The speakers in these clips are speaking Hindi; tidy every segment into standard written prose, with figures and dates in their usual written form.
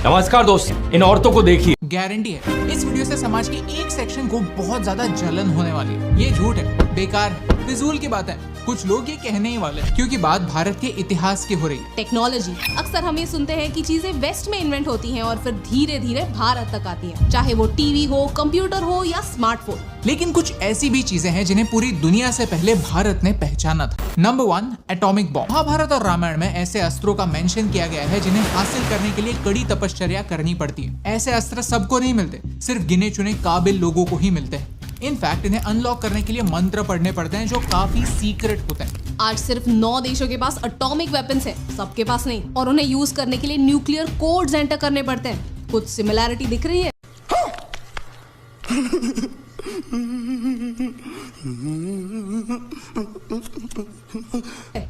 नमस्कार दोस्त, इन औरतों को देखिए। गारंटी है इस वीडियो से समाज के एक सेक्शन को बहुत ज्यादा जलन होने वाली है। ये झूठ है, बेकार है, फिजूल की बात है। कुछ लोग ये कहने ही वाले हैं क्योंकि बात भारत के इतिहास की हो रही है। टेक्नोलॉजी अक्सर हम ये सुनते हैं कि चीजें वेस्ट में इन्वेंट होती हैं और फिर धीरे धीरे भारत तक आती हैं, चाहे वो टीवी हो, कंप्यूटर हो या स्मार्टफोन। लेकिन कुछ ऐसी भी चीजें हैं जिन्हें पूरी दुनिया से पहले भारत ने पहचाना था। Number 1, atomic bomb. महाभारत और रामायण में ऐसे अस्त्रों का मेंशन किया गया है जिन्हें हासिल करने के लिए कड़ी तपश्चर्या करनी पड़ती है। ऐसे अस्त्र सबको नहीं मिलते, सिर्फ गिने चुने काबिल लोगों को ही मिलते हैं। इनफैक्ट इन्हें अनलॉक करने के लिए मंत्र पढ़ने पड़ते हैं जो काफी सीक्रेट होते हैं। आज सिर्फ 9 देशों के पास एटॉमिक वेपन्स हैं, सबके पास नहीं, और उन्हें यूज करने के लिए न्यूक्लियर कोड्स एंटर करने पड़ते हैं। कुछ सिमिलैरिटी दिख रही है?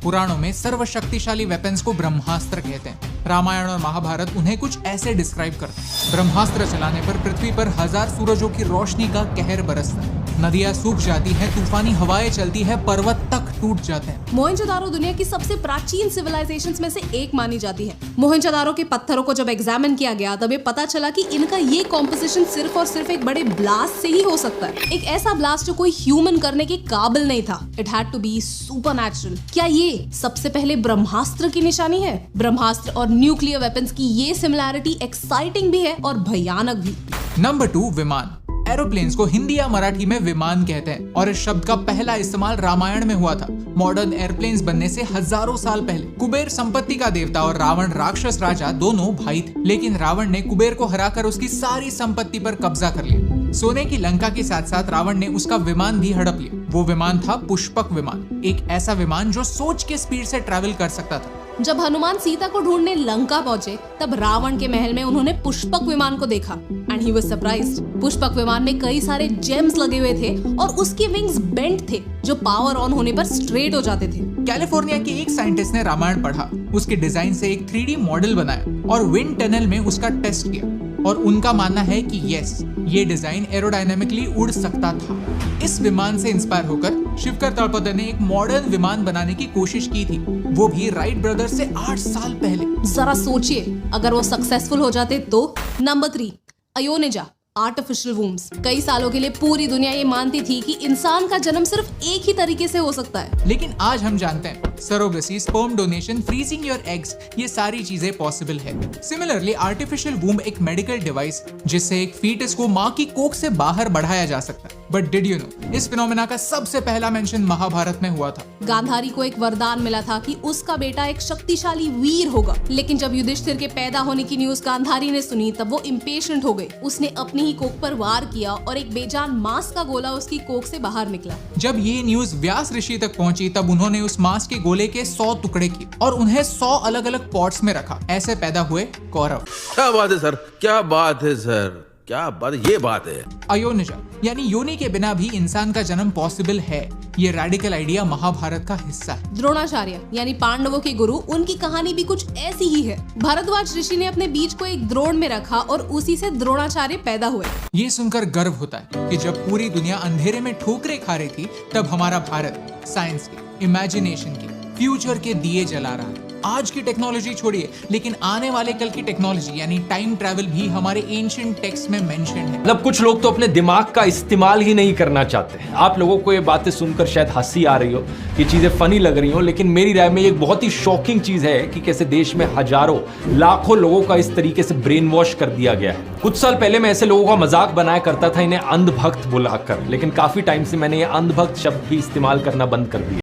पुराणों में सर्वशक्तिशाली वेपन्स को ब्रह्मास्त्र कहते हैं। रामायण और महाभारत उन्हें कुछ ऐसे डिस्क्राइब करते हैं। ब्रह्मास्त्र चलाने पर पृथ्वी पर 1000 सूरजों की रोशनी का कहर बरसता है, नदियां सूख जाती हैं, तूफानी हवाएं चलती है, पर्वत तक टूट जाते हैं। मोहनजोदारो दुनिया की सबसे प्राचीन सिविलाइजेशंस में से एक मानी जाती है। मोहनजोदारो के पत्थरों को जब एग्जामिन किया गया तब ये पता चला कि इनका ये कॉम्पोजिशन सिर्फ और सिर्फ एक बड़े ब्लास्ट से ही हो सकता है। एक ऐसा ब्लास्ट जो कोई ह्यूमन करने के काबिल नहीं था। It had to be supernatural. क्या ये सबसे पहले ब्रह्मास्त्र की निशानी है? ब्रह्मास्त्र और न्यूक्लियर वेपन्स की ये सिमिलैरिटी एक्साइटिंग भी है और भयानक भी। नंबर 2, विमान। एरोप्लेन्स को हिंदी या मराठी में विमान कहते हैं और इस शब्द का पहला इस्तेमाल रामायण में हुआ था। मॉडर्न एयरप्लेन्स बनने से हजारों साल पहले। कुबेर संपत्ति का देवता और रावण राक्षस राजा दोनों भाई थे, लेकिन रावण ने कुबेर को हराकर उसकी सारी संपत्ति पर कब्जा कर लिया। सोने की लंका के साथ साथ रावण ने उसका विमान भी हड़प लिया। वो विमान था पुष्पक विमान, एक ऐसा विमान जो सोच के स्पीड से ट्रैवल कर सकता था। जब हनुमान सीता को ढूंढने लंका पहुंचे तब रावण के महल में उन्होंने पुष्पक विमान को देखा and he was surprised. Pushpak विमान में कई सारे जेम्स लगे हुए थे और उसके विंग्स बेंट थे जो पावर ऑन होने पर स्ट्रेट हो जाते थे। कैलिफोर्निया के एक साइंटिस्ट ने रामायण पढ़ा, उसके डिजाइन से एक 3D मॉडल बनाया और विंड टनल में उसका टेस्ट किया और उनका मानना है कि यस, ये डिजाइन एरोडायनामिकली उड़ सकता था। इस विमान से इंस्पायर होकर शिवकर तळपदे ने एक मॉडर्न विमान बनाने की कोशिश की थी, वो भी राइट ब्रदर्स से 8 साल पहले। जरा सोचिए अगर वो सक्सेसफुल हो जाते तो। Number 3, Ayonija, artificial wombs. कई सालों के लिए पूरी दुनिया ये मानती थी कि इंसान का जन्म सिर्फ एक ही तरीके से हो सकता है, लेकिन आज हम जानते हैं surrogacy, sperm donation, freezing your eggs, ये सारी चीजें पॉसिबल है। सिमिलरली आर्टिफिशियल वूम एक मेडिकल डिवाइस जिससे एक फीटस को माँ की कोख से बाहर बढ़ाया जा सकता है। बट डिड यू नो, इस फिनोमेना का सबसे पहला मेंशन महाभारत में हुआ था। गांधारी को एक वरदान मिला था कि उसका बेटा एक शक्तिशाली वीर होगा, लेकिन जब युधिष्ठिर के पैदा होने की न्यूज गांधारी ने सुनी तब वो इम्पेशेंट हो गई। उसने अपनी ही कोख पर वार किया और एक बेजान मांस का गोला उसकी कोख से बाहर निकला। जब ये न्यूज व्यास ऋषि तक पहुंची तब उन्होंने उस मांस के गोले के 100 टुकड़े किए और उन्हें 100 अलग अलग पॉट्स में रखा। ऐसे पैदा हुए कौरव। क्या बात है सर, क्या बात है सर, क्या बात, ये बात है। अयोनिजा यानी योनि के बिना भी इंसान का जन्म पॉसिबल है। ये रेडिकल आइडिया महाभारत का हिस्सा है। द्रोणाचार्य यानी पांडवों के गुरु, उनकी कहानी भी कुछ ऐसी ही है। भारद्वाज ऋषि ने अपने बीज को एक द्रोण में रखा और उसी से द्रोणाचार्य पैदा हुए। ये सुनकर गर्व होता है कि जब पूरी दुनिया अंधेरे में ठोकरें खा रही थी तब हमारा भारत साइंस की, इमेजिनेशन की, फ्यूचर के दिए जला रहा है। आज की टेक्नोलॉजी छोड़िए, लेकिन आने वाले कल की टेक्नोलॉजी यानी टाइम ट्रैवल भी हमारे एंशिएंट टेक्स्ट में मेंशन है। मतलब कुछ लोग तो अपने दिमाग का इस्तेमाल ही नहीं करना चाहते। आप लोगों को ये बातें सुनकर शायद हंसी आ रही हो, ये चीजें फनी लग रही हो, लेकिन मेरी राय में ये एक बहुत ही शॉकिंग चीज है कि कैसे देश में हजारों लाखों लोगों का इस तरीके से ब्रेन वॉश कर दिया गया है। कुछ साल पहले मैं ऐसे लोगों का मजाक बनाया करता था, इन्हें अंधभक्त बुलाकर, लेकिन काफी टाइम से मैंने ये अंधभक्त शब्द भी इस्तेमाल करना बंद कर दिया।